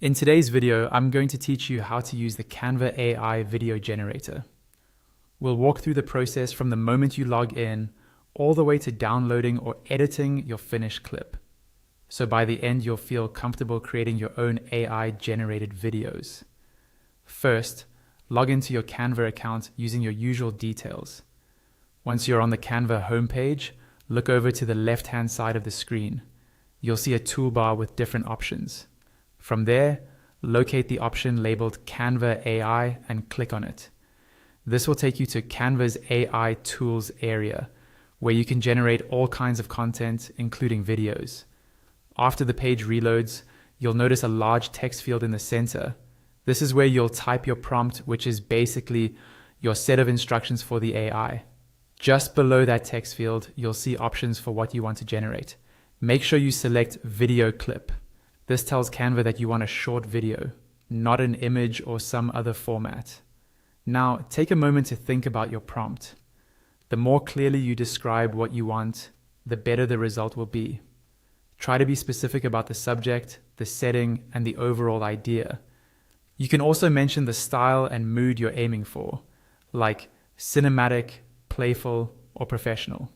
In today's video, I'm going to teach you how to use the Canva AI video generator. We'll walk through the process from the moment you log in all the way to downloading or editing your finished clip. So by the end, you'll feel comfortable creating your own AI-generated videos. First, log into your Canva account using your usual details. Once you're on the Canva homepage, look over to the left-hand side of the screen. You'll see a toolbar with different options. From there, locate the option labeled Canva AI and click on it. This will take you to Canva's AI Tools area, where you can generate all kinds of content, including videos. After the page reloads, you'll notice a large text field in the center. This is where you'll type your prompt, which is basically your set of instructions for the AI. Just below that text field, you'll see options for what you want to generate. Make sure you select Video Clip. This tells Canva that you want a short video, not an image or some other format. Now, take a moment to think about your prompt. The more clearly you describe what you want, the better the result will be. Try to be specific about the subject, the setting, and the overall idea. You can also mention the style and mood you're aiming for, like cinematic, playful, or professional.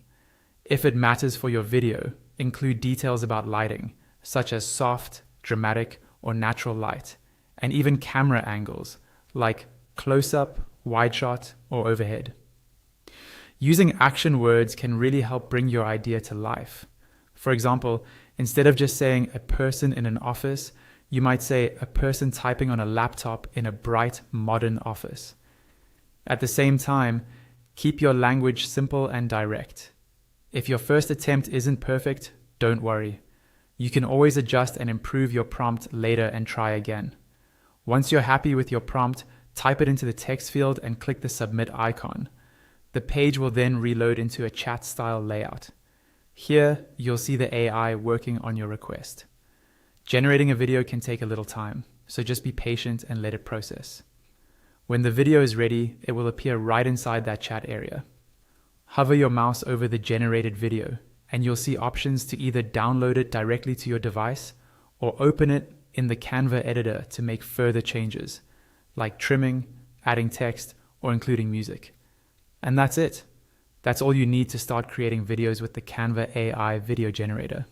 If it matters for your video, include details about lighting, such as soft, dramatic, or natural light, and even camera angles, like close-up, wide shot, or overhead. Using action words can really help bring your idea to life. For example, instead of just saying a person in an office, you might say a person typing on a laptop in a bright, modern office. At the same time, keep your language simple and direct. If your first attempt isn't perfect, don't worry. You can always adjust and improve your prompt later and try again. Once you're happy with your prompt, type it into the text field and click the submit icon. The page will then reload into a chat-style layout. Here, you'll see the AI working on your request. Generating a video can take a little time, so just be patient and let it process. When the video is ready, it will appear right inside that chat area. Hover your mouse over the generated video, and you'll see options to either download it directly to your device or open it in the Canva editor to make further changes, like trimming, adding text, or including music. And that's it. That's all you need to start creating videos with the Canva AI video generator.